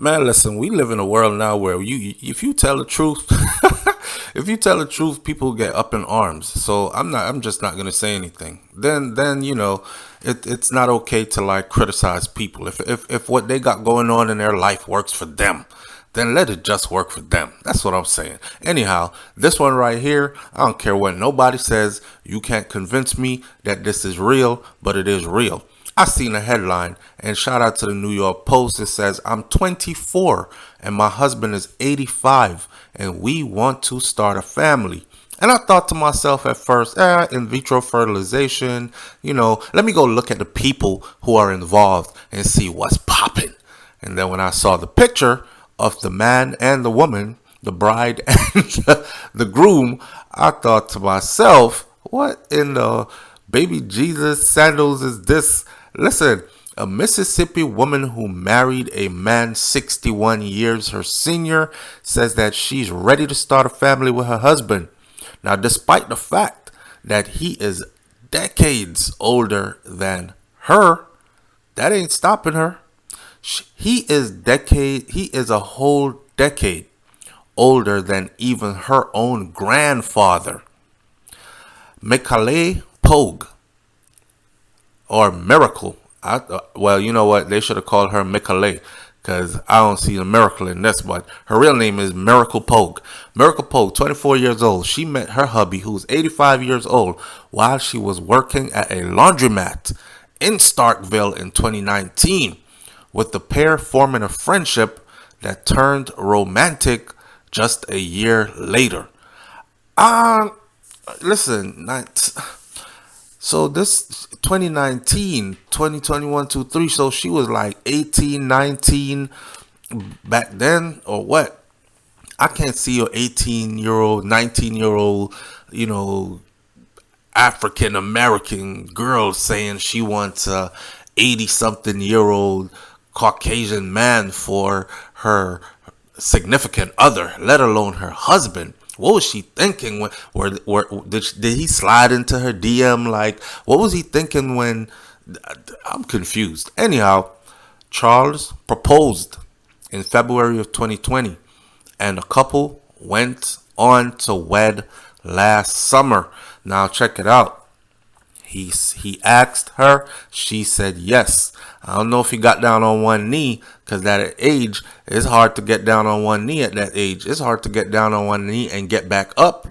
Man, listen, we live in a world now where if you tell the truth, if you tell the truth, people get up in arms. So I'm just not gonna say anything. Then it's not okay to like criticize people. If what they got going on in their life works for them, then let it just work for them. That's what I'm saying. Anyhow, this one right here, I don't care what nobody says. You can't convince me that this is real, but it is real. I seen a headline, and shout out to the New York Post. It says, I'm 24 and my husband is 85 and we want to start a family. And I thought to myself at first, in vitro fertilization, let me go look at the people who are involved and see what's popping. And then when I saw the picture of the man and the woman, the bride and the groom, I thought to myself, what in the baby Jesus sandals is this? Listen, a Mississippi woman who married a man 61 years her senior says that she's ready to start a family with her husband. Now, despite the fact that he is decades older than her, that ain't stopping her. He is a whole decade older than even her own grandfather. Miracle Pogue, or Miracle. Well, you know what? They should have called her Miracle, because I don't see a miracle in this, but her real name is Miracle Pogue. Miracle Pogue, 24 years old. She met her hubby, who's 85 years old, while she was working at a laundromat in Starkville in 2019, with the pair forming a friendship that turned romantic just a year later. Listen, so this 2019, 2021, 2, 3, so she was like 18, 19 back then, or what? I can't see an 18-year-old, 19-year-old, African American girl saying she wants a 80-something-year-old Caucasian man for her significant other, let alone her husband. What was she thinking did he slide into her DM? Like, what was he thinking when? I'm confused. Anyhow, Charles proposed in February of 2020, and the couple went on to wed last summer. Now check it out. He asked her. She said yes. I don't know if he got down on one knee, because that age, it's hard to get down on one knee at that age. It's hard to get down on one knee and get back up.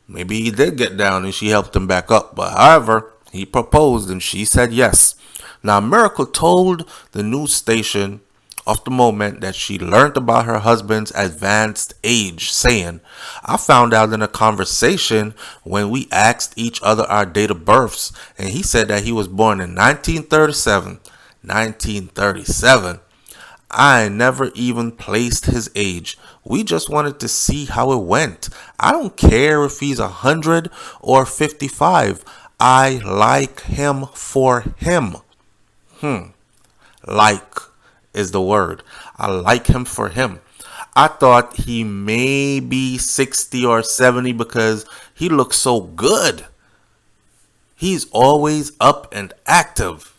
Maybe he did get down and she helped him back up. But however, he proposed and she said yes. Now, Miracle told the news station of the moment that she learned about her husband's advanced age, saying, I found out in a conversation when we asked each other our date of births, and he said that he was born in 1937. 1937. I never even placed his age. We just wanted to see how it went. I don't care if he's 100 or 55. I like him for him. Like is the word. I like him for him. I thought he may be 60 or 70 because he looks so good. He's always up and active.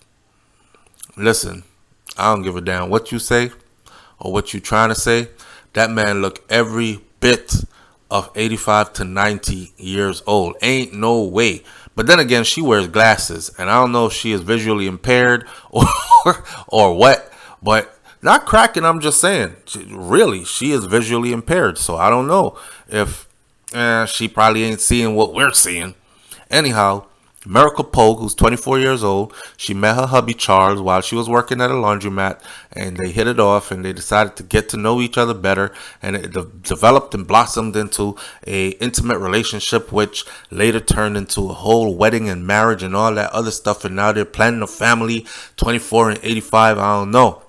Listen, I don't give a damn what you say or what you trying to say. That man look every bit of 85 to 90 years old. Ain't no way. But then again, she wears glasses, and I don't know if she is visually impaired or what. But not cracking, I'm just saying. She is visually impaired. So I don't know if she probably ain't seeing what we're seeing. Anyhow, Miracle Pogue, who's 24 years old, she met her hubby Charles while she was working at a laundromat, and they hit it off, and they decided to get to know each other better, and it developed and blossomed into a intimate relationship, which later turned into a whole wedding and marriage and all that other stuff, and now they're planning a family. 24 and 85, I don't know.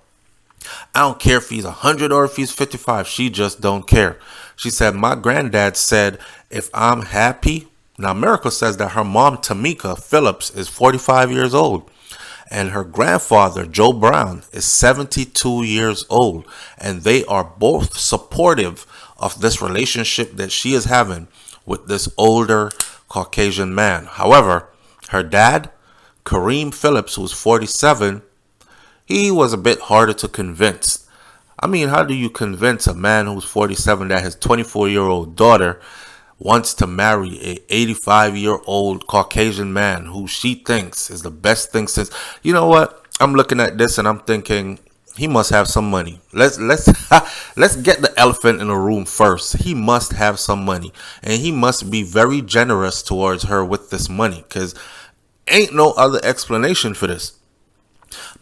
I don't care if he's 100 or if he's 55. She just don't care. She said, my granddad said, if I'm happy. Now, Miracle says that her mom, Tamika Phillips, is 45 years old, and her grandfather, Joe Brown, is 72 years old, and they are both supportive of this relationship that she is having with this older Caucasian man. However, her dad, Kareem Phillips, who's 47, he was a bit harder to convince. I mean, how do you convince a man who's 47 that his 24-year-old daughter wants to marry a 85-year-old Caucasian man who she thinks is the best thing since? You know what? I'm looking at this and I'm thinking he must have some money. Let's let's get the elephant in the room first. He must have some money, and he must be very generous towards her with this money, cuz ain't no other explanation for this.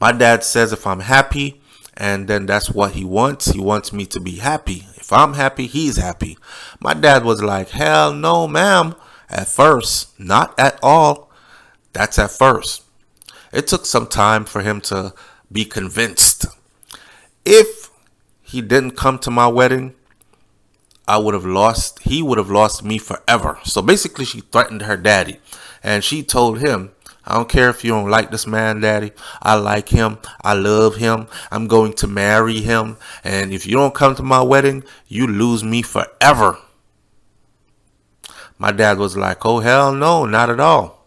My dad says if I'm happy, and then that's what he wants. He wants me to be happy. If I'm happy, he's happy. My dad was like, hell no, ma'am. At first, not at all. That's at first. It took some time for him to be convinced. If he didn't come to my wedding, he would have lost me forever. So basically, she threatened her daddy. And she told him, I don't care if you don't like this man, daddy. I like him. I love him. I'm going to marry him. And if you don't come to my wedding, you lose me forever. My dad was like, oh, hell no, not at all.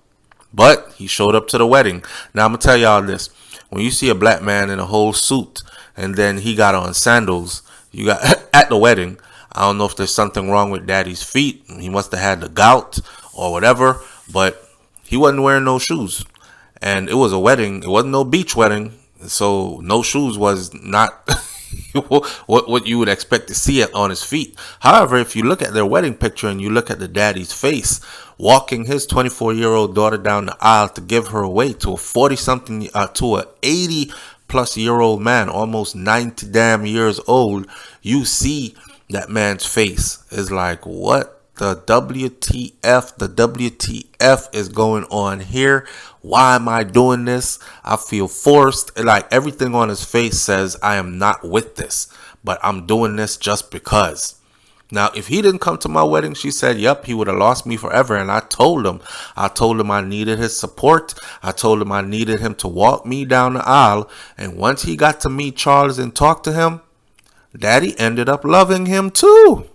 But he showed up to the wedding. Now, I'm going to tell y'all this. When you see a black man in a whole suit and then he got on sandals, you got at the wedding, I don't know if there's something wrong with daddy's feet. He must have had the gout or whatever, but he wasn't wearing no shoes. And it was a wedding. It wasn't no beach wedding. So no shoes was not what you would expect to see on his feet. However, if you look at their wedding picture and you look at the daddy's face, walking his 24-year-old daughter down the aisle to give her away to a 40-something, to a 80-plus-year-old man, almost 90 damn years old, you see that man's face is like, what? The WTF is going on here? Why am I doing this? I feel forced. Like everything on his face says I am not with this, but I'm doing this just because. Now, if he didn't come to my wedding, she said, yep, he would have lost me forever. And I told him I needed his support. I told him I needed him to walk me down the aisle. And once he got to meet Charles and talk to him, Daddy ended up loving him too.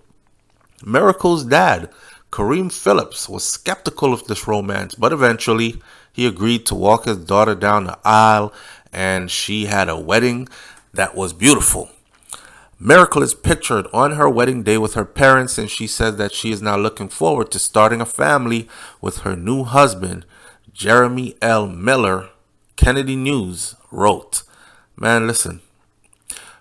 Miracle's dad, Kareem Phillips, was skeptical of this romance, but eventually he agreed to walk his daughter down the aisle, and she had a wedding that was beautiful. Miracle is pictured on her wedding day with her parents, and she says that she is now looking forward to starting a family with her new husband, Jeremy L. Miller. Kennedy News wrote, man, listen,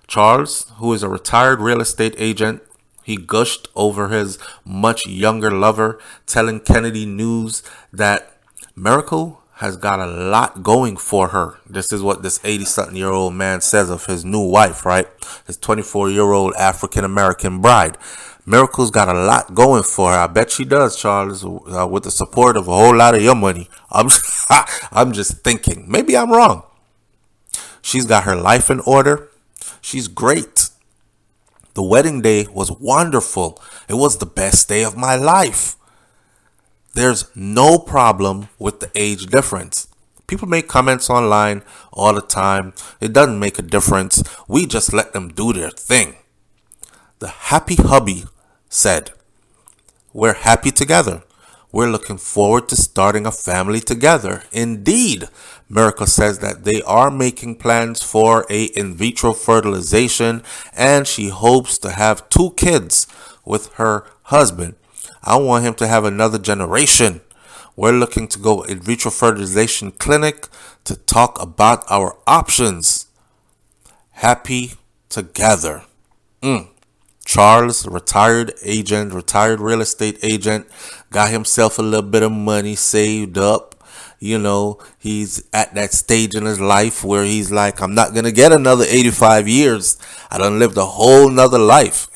Charles, who is a retired real estate agent, he gushed over his much younger lover, telling Kennedy News that Miracle has got a lot going for her. This is what this 80-something-year-old man says of his new wife, right? His 24-year-old African-American bride. Miracle's got a lot going for her. I bet she does, Charles, with the support of a whole lot of your money. I'm just thinking. Maybe I'm wrong. She's got her life in order. She's great. The wedding day was wonderful. It was the best day of my life. There's no problem with the age difference. People make comments online all the time. It doesn't make a difference. We just let them do their thing. The happy hubby said, we're happy together. We're looking forward to starting a family together. Indeed, Miracle says that they are making plans for a in vitro fertilization, and she hopes to have 2 kids with her husband. I want him to have another generation. We're looking to go in vitro fertilization clinic to talk about our options. Happy together. Charles, retired real estate agent, got himself a little bit of money saved up. You know, he's at that stage in his life where he's like, I'm not going to get another 85 years. I done lived a whole nother life.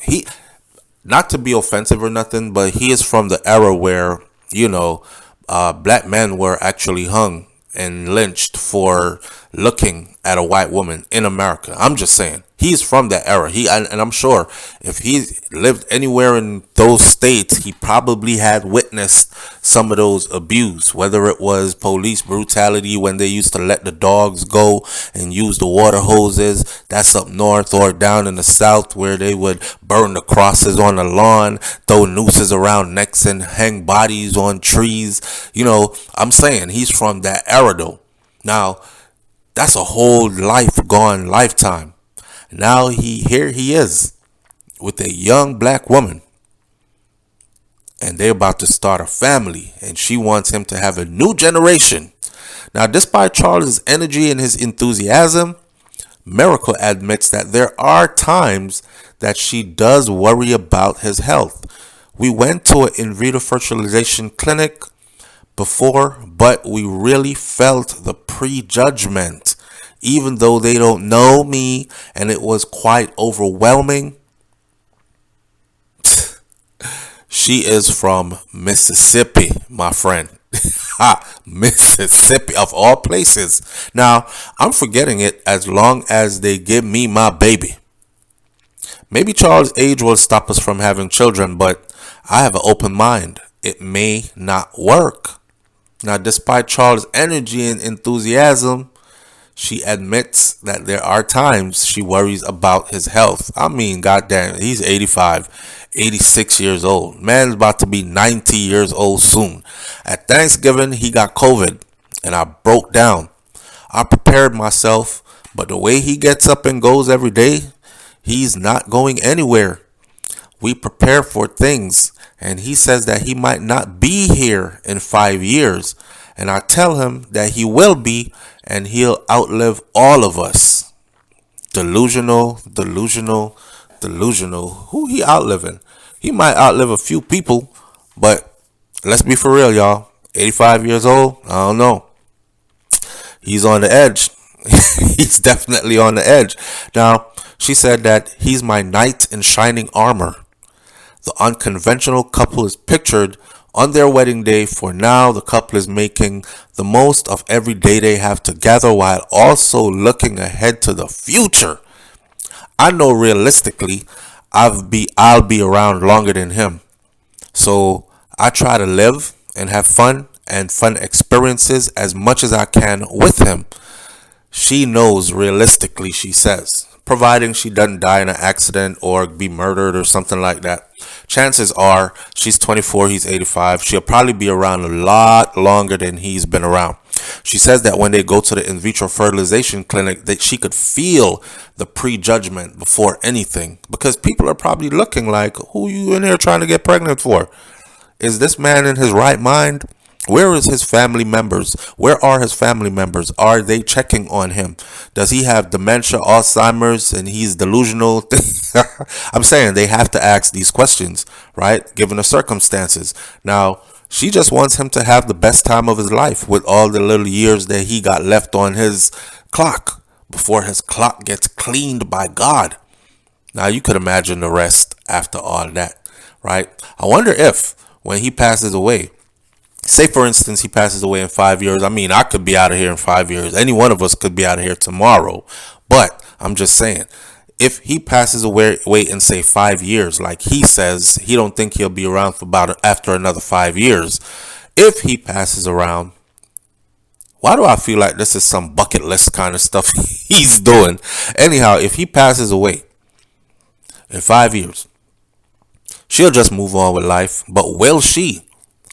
Not to be offensive or nothing, but he is from the era where, black men were actually hung and lynched for looking at a white woman in America. I'm just saying. He's from that era. And I'm sure if he lived anywhere in those states, he probably had witnessed some of those abuse, whether it was police brutality when they used to let the dogs go and use the water hoses. That's up north, or down in the south where they would burn the crosses on the lawn, throw nooses around necks and hang bodies on trees. I'm saying he's from that era though. Now, that's a whole lifetime. Now here he is with a young black woman, and they're about to start a family, and she wants him to have a new generation. Now, despite Charles's energy and his enthusiasm, Miracle admits that there are times that she does worry about his health. We went to an in vitro fertilization clinic before, but we really felt the prejudgment, even though they don't know me, and it was quite overwhelming. She is from Mississippi, my friend. Mississippi, of all places. Now, I'm forgetting it as long as they give me my baby. Maybe Charles' age will stop us from having children, but I have an open mind. It may not work. Now, despite Charles' energy and enthusiasm, she admits that there are times she worries about his health. I mean, goddamn, he's 85, 86 years old. Man's about to be 90 years old soon. At Thanksgiving, he got COVID, and I broke down. I prepared myself, but the way he gets up and goes every day, he's not going anywhere. We prepare for things, and he says that he might not be here in 5 years. And I tell him that he will be, and he'll outlive all of us. Delusional. Who he outliving? He might outlive a few people, but let's be for real, y'all. 85 years old? I don't know. He's on the edge. He's definitely on the edge. Now, she said that he's my knight in shining armor. The unconventional couple is pictured on their wedding day. For now, the couple is making the most of every day they have together while also looking ahead to the future. I know realistically I'll be around longer than him. So I try to live and have fun experiences as much as I can with him. She knows realistically, she says, providing she doesn't die in an accident or be murdered or something like that. Chances are she's 24, he's 85. She'll probably be around a lot longer than he's been around. She says that when they go to the in vitro fertilization clinic, that she could feel the prejudgment before anything, because people are probably looking like, who you in here trying to get pregnant for? Is this man in his right mind? Where is his family members? Where are his family members? Are they checking on him? Does he have dementia, Alzheimer's, and he's delusional? I'm saying they have to ask these questions, right? Given the circumstances. Now, she just wants him to have the best time of his life with all the little years that he got left on his clock before his clock gets cleaned by God. Now, you could imagine the rest after all that, right? I wonder if when he passes away, say for instance he passes away in 5 years. I mean, I could be out of here in 5 years. Any one of us could be out of here tomorrow. But I'm just saying, if he passes away in say 5 years, like he says, he don't think he'll be around for about after another 5 years. If he passes around, why do I feel like this is some bucket list kind of stuff he's doing? Anyhow, if he passes away in 5 years, she'll just move on with life. But will she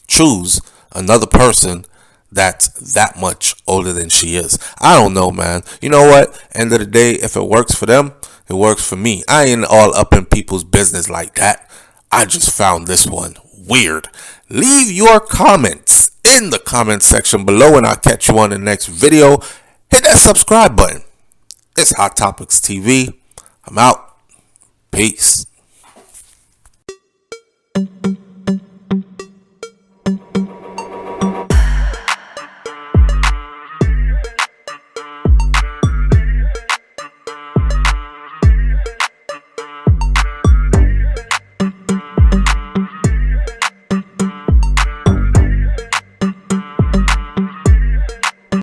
choose another person that's that much older than she is? I don't know, man. You know what? End of the day, if it works for them, it works for me. I ain't all up in people's business like that. I just found this one weird. Leave your comments in the comment section below, and I'll catch you on the next video. Hit that subscribe button. It's Hot Topics TV. I'm out. Peace.